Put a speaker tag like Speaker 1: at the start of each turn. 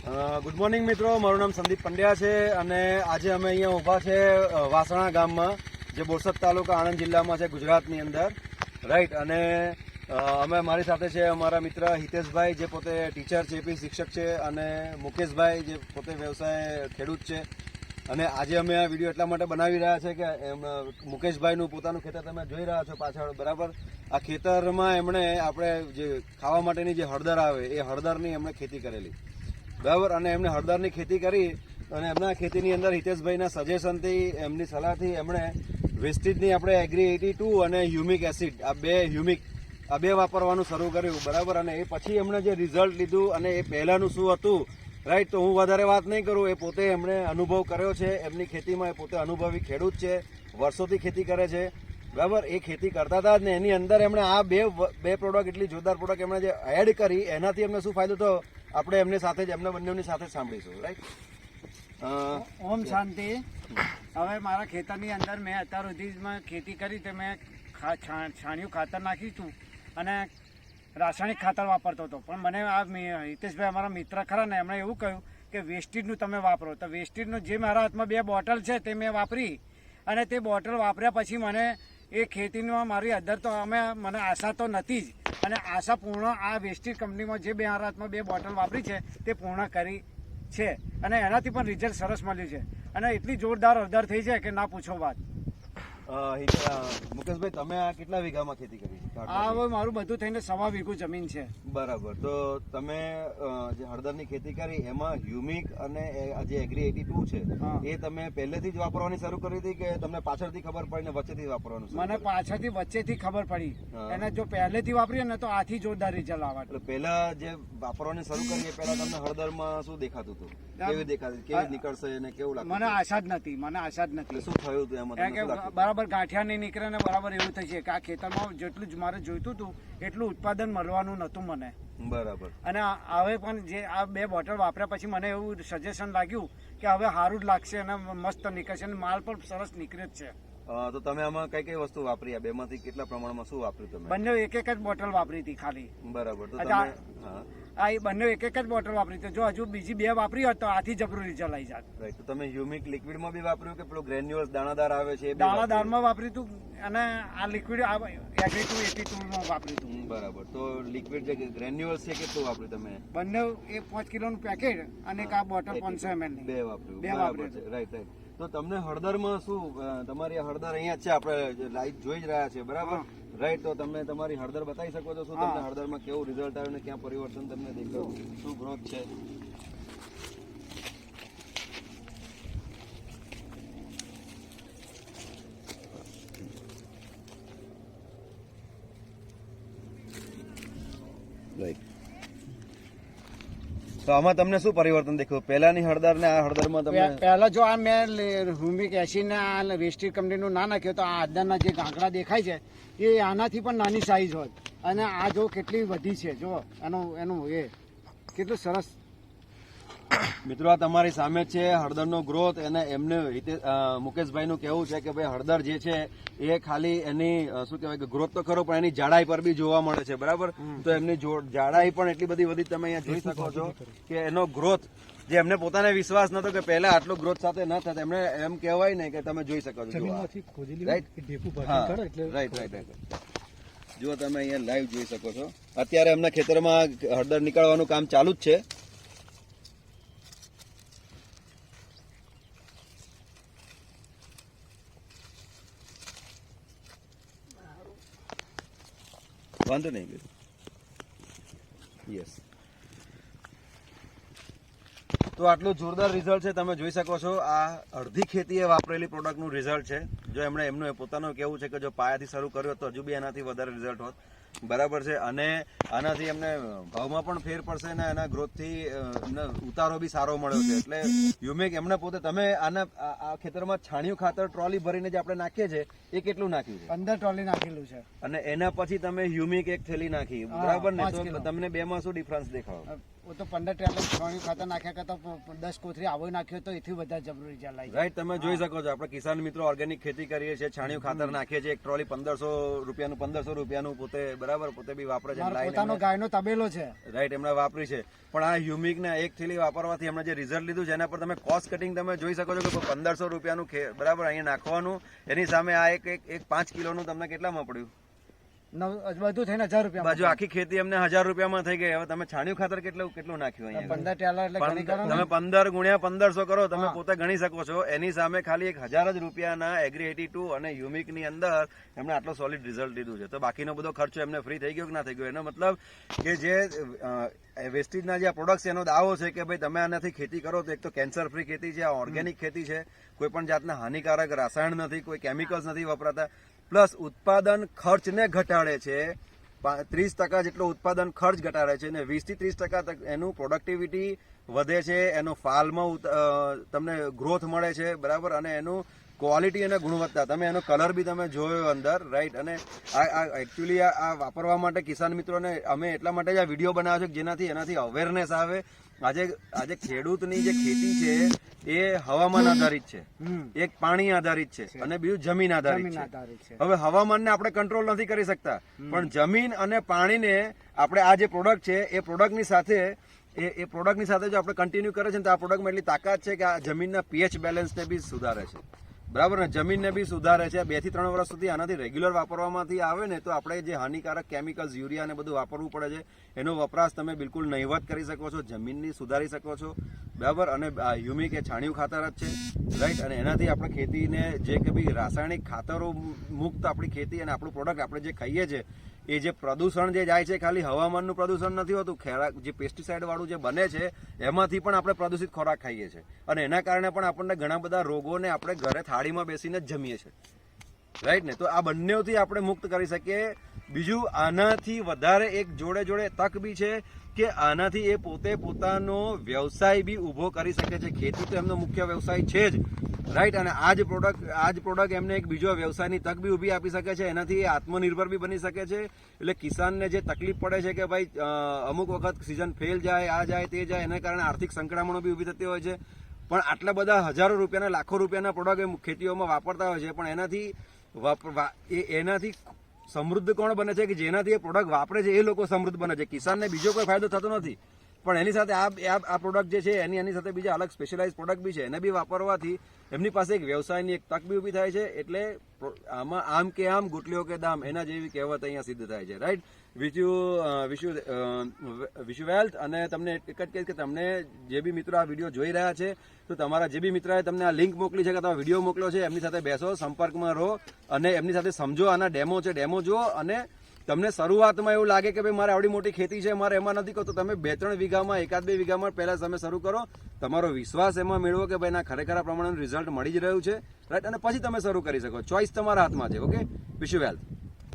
Speaker 1: Good morning મિત્રો, મારું નામ સંદીપ પંડ્યા છે અને આજે અમે અહીંયા ઊભા છે વાસણા ગામમાં, જે બોરસદ તાલુકા આણંદ જિલ્લામાં છે, ગુજરાતની અંદર, રાઈટ. અને અમે મારી સાથે છે અમારા મિત્ર હિતેશભાઈ, જે પોતે ટીચર છે, એપી શિક્ષક છે, અને મુકેશભાઈ, જે પોતે વ્યવસાય ખેડૂત છે. અને આજે અમે આ વિડીયો એટલા માટે બનાવી રહ્યા છે કે મુકેશભાઈનું પોતાનું ખેતર તમે જોઈ રહ્યા છો પાછળ, બરાબર. આ ખેતરમાં એમણે આપણે જે ખાવા માટેની જે હળદર આવે એ હળદરની એમણે ખેતી કરેલી, બરાબર. અને એમને હળદરની ખેતી કરી અને એમના ખેતીની અંદર હિતેશભાઈના સજેશનથી, એમની સલાહથી એમણે વેસ્ટેજની આપણે એગ્રી 82 અને હ્યુમિક એસિડ, આ બે વાપરવાનું શરૂ કર્યું, બરાબર. અને એ પછી એમણે જે રિઝલ્ટ લીધું અને એ પહેલાંનું શું હતું, રાઈટ. તો હું વધારે વાત નહીં કરું, એ પોતે એમણે અનુભવ કર્યો છે એમની ખેતીમાં. એ પોતે અનુભવી ખેડૂત છે, વર્ષોથી ખેતી કરે છે, બરાબર. એ ખેતી કરતા હતા ને એની અંદર એમણે આ બે પ્રોડક્ટ, એટલી જોરદાર પ્રોડક્ટ એમણે જે એડ કરી, એનાથી એમને શું ફાયદો થયો આપણે એમને સાથે જ, એમને બંનેની સાથે સાંભળીશું, રાઈટ.
Speaker 2: ઓમ શાંતિ. હવે મારા ખેતરની અંદર મેં અત્યાર સુધીમાં ખેતી કરી તે મેં છાણિયું ખાતર નાખ્યું હતું અને રાસાયણિક ખાતર વાપરતો હતો. પણ મને આ હિતેશભાઈ અમારા મિત્ર ખરા ને, એમણે એવું કહ્યું કે વેસ્ટેજનું તમે વાપરો. તો વેસ્ટેજનું જે મારા હાથમાં 2 બોટલ છે તે મેં વાપરી, અને તે બોટલ વાપર્યા પછી મને એ ખેતીમાં મારી અંદર તો મને આશા તો નથી જ, અને આશા પૂર્ણ આ વેસ્ટેજ કંપનીમાં જે મારા હાથમાં 2 બોટલ વાપરી છે તે પૂર્ણ કરી છે, અને એનાથી પણ રિઝલ્ટ સરસ મળ્યું છે, અને એટલી જોરદાર હળદર થઈ છે કે ના પૂછો વાત.
Speaker 1: મુકેશભાઈ, તમે આ કેટલા વીઘામાં ખેતી કરી છે?
Speaker 2: આ હવે મારું બધું થઈને 1.25 વીઘું જમીન છે.
Speaker 1: બરાબર. તો તમે જે હળદરની ખેતી કરી એમાં હ્યુમિક અને જે એગ્રી 82 છે એ તમે પહેલેથી જ વાપરવાની શરૂ કરી હતી કે તમને પાછળથી ખબર પડી ને વચ્ચેથી વાપરવાનું?
Speaker 2: મને પાછળથી વચ્ચેથી ખબર પડી, એને જો પહેલેથી વાપરીએ ને તો આથી જોરદાર રિઝલ્ટ આવે.
Speaker 1: એટલે પહેલા જે વાપરવાની શરૂ કરી એ પહેલા તમને હળદરમાં શું દેખાતું હતું, કેવી દેખાતી, કેવી નીકળશે અને કેવું લાગતું?
Speaker 2: મને આશા જ નથી,
Speaker 1: શું થયું હતું એમાં?
Speaker 2: બરાબર ગાંઠિયા નહીં નીકળે ને બરાબર એવું થઈ છે કે આ ખેતરમાં જેટલું જ મારે જોઈતું હતું એટલું ઉત્પાદન મળવાનું નતું મને,
Speaker 1: બરાબર.
Speaker 2: અને હવે પણ જે આ 2 બોટલ વાપર્યા પછી મને એવું સજેશન લાગ્યું કે હવે સારું જ લાગશે અને મસ્ત નીકળશે, અને માલ પણ સરસ નીકળે જ છે.
Speaker 1: તો તમે આમાં કઈ કઈ વસ્તુ વાપરી? આ બેમાંથી કેટલા પ્રમાણમાં શું વાપર્યું તમે?
Speaker 2: બંને એક જ બોટલ વાપરી હતી ખાલી,
Speaker 1: બરાબર. તો
Speaker 2: આ બંને એક જ બોટલ વાપરી હતી. જો હજુ બીજી 2 વાપરી હોત તો આથી જબરું રિઝલ્ટ આવી જાત.
Speaker 1: રાઈટ. તો તમે હ્યુમિક લિક્વિડમાં બી વાપર્યું કે પેલું ગ્રેન્યુઅલ્સ દાણાદાર આવે છે?
Speaker 2: દાણાદારમાં વાપર્યું હતું, અને આ લિક્વિડ એગ્રી 82 વાપર્યું હતું.
Speaker 1: બરાબર. તો લિક્વિડ જે ગ્રેન્યુઅલ્સ છે કેટલું વાપર્યું તમે?
Speaker 2: બંને એ 5 કિલોનું પેકેટ અને એક આ બોટલ 500 ml ની
Speaker 1: 2 વાપર્યું. બરાબર છે. રાઈટ. તો તમને હળદરમાં શું, તમારી હળદર અહીંયા જ છે, આપણે લાઈટ જોઈ જ રહ્યા છે, બરાબર, રાઈટ. તો તમે તમારી હળદર બતાવી શકો છો? શું તમને હળદરમાં કેવું રિઝલ્ટ આવ્યું ને ક્યાં પરિવર્તન તમને દેખાયું, શું ગ્રોથ છે? રાઈટ. તો આમાં તમને શું પરિવર્તન દેખ્યું પહેલાની હળદર ને આ હળદરમાં? તમે
Speaker 2: પહેલા જો આ મેં હ્યુમિક એસિડ ને આ વેસ્ટેજ કંપનીનું ના નાખ્યું તો આ હળદરના જે ગાંકડા દેખાય છે એ આનાથી પણ નાની સાઈઝ હોત, અને આ જો કેટલી વધી છે, જો એનું એ કેટલું સરસ.
Speaker 1: મિત્રો, આ તમારી સામે છે હળદરનો ગ્રોથ. અને એમને મુકેશભાઈનું કહેવું છે કે ભાઈ હળદર જે છે એ ખાલી એની શું કહેવાય કે ગ્રોથ તો ખરો, પણ એની જાડાઈ પર બી જોવા મળે છે, બરાબર. તો એમની જાડાઈ પણ એટલી બધી વધી, તમે અહીંયા જોઈ શકો છો કે એનો ગ્રોથ, જે એમને પોતાને વિશ્વાસ નતો કે પહેલા આટલો ગ્રોથ સાથે ન થતા, એમને એમ કહેવાય ને કે તમે જોઈ શકો છો. રાઈટ. જુઓ, તમે અહીંયા લાઈવ જોઈ શકો છો. અત્યારે એમના ખેતરમાં હળદર નીકળવાનું કામ ચાલુ જ છે. વાંધો નહીં. યસ. તો આટલું જોરદાર રિઝલ્ટ છે, તમે જોઈ શકો છો. આ અડધી ખેતીએ વાપરેલી પ્રોડક્ટનું રિઝલ્ટ છે. જો એમનું પોતાનું કેવું છે કે જો પાયાથી શરૂ કર્યું તો હજુ બી એનાથી વધારે રિઝલ્ટ હોત, બરાબર છે. અને આનાથી એમને ભાવમાં પણ ફેર પડશે ને એના ગ્રોથથી એમને ઉતારો બી સારો મળ્યો છે. એટલે હ્યુમિક એમને પોતે, તમે આ ખેતરમાં છાણિયું ખાતર ટ્રોલી ભરીને જે આપણે નાખીએ છીએ એ કેટલું નાખ્યું છે?
Speaker 2: 15 ટ્રોલી નાખેલું છે.
Speaker 1: અને એના પછી તમે હ્યુમિક 1 થેલી નાખી, બરાબર ને? તો તમને બેમાં શું ડિફરન્સ દેખાવ?
Speaker 2: તો 15 ટ્રોલી છાણિયું ખાતર નાખ્યા કરતા 10 કોથળી આવો નાખ્યો તો એથી વધારે જબરું રિઝલ્ટ આવી.
Speaker 1: રાઈટ. તમે જોઈ શકો છો, આપણે કિસાન મિત્રો ઓર્ગેનિક ખેતી કરીએ છીએ, છાણિયું ખાતર નાખીએ છીએ, 1 ટ્રોલી 1500 રૂપિયાનું પોતે બરાબર, પોતે બી વાપરે છે,
Speaker 2: મારો પોતાનો ગાયનો તબેલો છે.
Speaker 1: રાઈટ, એમણે વાપરી છે. પણ આ હ્યુમિક ના એક થેલી વાપરવાથી એમણે જે રિઝલ્ટ લીધું છે એના પર તમે કોસ્ટ કટિંગ તમે જોઈ શકો છો કે 1500 રૂપિયાનું બરાબર અહીંયા નાખવાનું, એની સામે આ એક 5 કિલોનું તમને કેટલામાં પડ્યું?
Speaker 2: બધું થઈને 1000 રૂપિયા.
Speaker 1: બાજુ આખી ખેતી અમને 1000 રૂપિયામાં થઈ ગઈ. હવે તમે છાણિયું ખાતર કેટલું નાખ્યું અહીંયા?
Speaker 2: 15 ટેલર એટલે ગણી કરો ને.
Speaker 1: તમે 15 ગુણ્યા 1500 કરો, તમે પોતે ગણી શકો છો. એની સામે ખાલી 1000 જ રૂપિયાના એગ્રી 82 અને હ્યુમિક ની અંદર એમણે આટલો સોલિડ રિઝલ્ટ લીધું છે. તો બાકીનો બધો ખર્ચો એમને ફ્રી થઈ ગયો કે ના થઈ ગયો? એનો મતલબ કે જે વેસ્ટેજના જે પ્રોડક્ટ છે એનો દાવો છે કે ભાઈ તમે આનાથી ખેતી કરો તો એક તો કેન્સર ફ્રી ખેતી છે, આ ઓર્ગેનિક ખેતી છે, કોઈ પણ જાતના હાનિકારક રસાયણ નથી, કોઈ કેમિકલ્સ નથી વપરાતા, પ્લસ ઉત્પાદન ખર્ચને ઘટાડે છે. 30% જેટલો ઉત્પાદન ખર્ચ ઘટાડે છે અને 20 થી 30% એનું પ્રોડક્ટિવિટી વધે છે, એનો ફાલમાં તમને ગ્રોથ મળે છે, બરાબર, અને એનું ક્વોલિટી અને ગુણવત્તા, તમે એનો કલર બી તમે જોયો અંદર, રાઈટ. અને આ એકચ્યુઅલી આ વાપરવા માટે કિસાન મિત્રોને અમે એટલા માટે જ આ વિડીયો બનાવ્યો છે જેનાથી એનાથી અવેરનેસ આવે. આજે ખેડૂતની જે ખેતી છે એ હવામાન આધારિત છે, એક પાણી આધારિત છે અને બીજું જમીન આધારિત છે. હવે હવામાનને આપણે કંટ્રોલ નથી કરી શકતા, પણ જમીન અને પાણીને આપણે આ જે પ્રોડક્ટ છે એ પ્રોડક્ટની સાથે એ પ્રોડક્ટની સાથે જો આપણે કન્ટિન્યુ કરે છે ને તો આ પ્રોડક્ટમાં એટલી તાકાત છે કે આ જમીનના પીએચ બેલેન્સને બી સુધારે છે, બરાબર ને, જમીનને બી સુધારે છે. 2 થી 3 વર્ષ સુધી આનાથી રેગ્યુલર વાપરવામાંથી આવે ને તો આપણે જે હાનિકારક કેમિકલ્સ, યુરિયા ને બધું વાપરવું પડે છે એનો વપરાશ તમે બિલકુલ નહીવત કરી શકો છો, જમીનની સુધારી શકો છો, બરાબર. અને હ્યુમિક એ છાણિયું ખાતર જ છે, રાઈટ. અને એનાથી આપણે ખેતીને જે કે ભાઈ રાસાયણિક ખાતરો મુક્ત આપણી ખેતી અને આપણું પ્રોડક્ટ આપણે જે ખાઈએ છીએ એ જે પ્રદૂષણ જે જાય છે ખાલી હવામાનનું પ્રદૂષણ નથી હોતું, જે પેસ્ટિસાઇડ વાળું જે બને છે એમાંથી પણ આપણે પ્રદૂષિત ખોરાક ખાઈએ છીએ અને એના કારણે પણ આપણને ઘણા બધા રોગોને આપણે ઘરે થાળીમાં બેસીને જ જમીએ છીએ, રાઈટ ને. તો આ બંનેથી આપણે મુક્ત કરી શકીએ. બીજું આનાથી વધારે એક જોડે તક બી છે કે આનાથી એ પોતે પોતાનો વ્યવસાય બી ઊભો કરી શકે છે. ખેતી તો એમનો મુખ્ય વ્યવસાય છે જ, રાઈટ. અને આ જ પ્રોડક્ટ એમને એક બીજો વ્યવસાયની તક બી ઊભી આપી શકે છે. એનાથી એ આત્મનિર્ભર બી બની શકે છે. એટલે કિસાનને જે તકલીફ પડે છે કે ભાઈ અમુક વખત સિઝન ફેલ જાય, આ જાય તે જાય, એના કારણે આર્થિક સંકળામણો બી ઊભી થતી હોય છે. પણ આટલા બધા હજારો રૂપિયાના, લાખો રૂપિયાના પ્રોડક્ટ ખેતીઓમાં વાપરતા હોય છે, પણ એનાથી સમૃદ્ધ કોણ બને છે કે જેનાથી એ પ્રોડક્ટ વાપરે છે એ લોકો સમૃદ્ધ બને છે. કિસાનને બીજો કોઈ ફાયદો થતો નથી, પણ એની સાથે આ પ્રોડક્ટ જે છે એની સાથે બીજા અલગ સ્પેશિયલાઇઝ પ્રોડક્ટ બી છે, એને બી વાપરવાથી એમની પાસે એક વ્યવસાયની એક તક બી ઊભી થાય છે. એટલે આમાં આમ કે આમ ગુટલીઓ કે દામ, એના જેવી કહેવત અહીંયા સિદ્ધ થાય છે, રાઈટ. Wish you wealth. અને તમને એક જ કહીશ કે તમને જે બી મિત્રો આ વિડીયો જોઈ રહ્યા છે તો તમારા જે બી મિત્રએ તમને આ લિંક મોકલી છે કે અથવા વિડીયો મોકલ્યો છે એમની સાથે બેસો, સંપર્કમાં રહો અને એમની સાથે સમજો. આના ડેમો છે, ડેમો જુઓ. અને તમને શરૂઆતમાં એવું લાગે કે ભાઈ મારે આવડી મોટી ખેતી છે, મારે એમાં નથી કરતો, તમે 2-3 વીઘામાં, 1-2 વીઘામાં પહેલા તમે શરૂ કરો, તમારો વિશ્વાસ એમાં મેળવો કે ભાઈ ના ખરેખર આ પ્રમાણેનું રિઝલ્ટ મળી જ રહ્યું છે, રાઈટ. અને પછી તમે શરૂ કરી શકો. ચોઈસ તમારા હાથમાં છે. Okay, wish you wealth.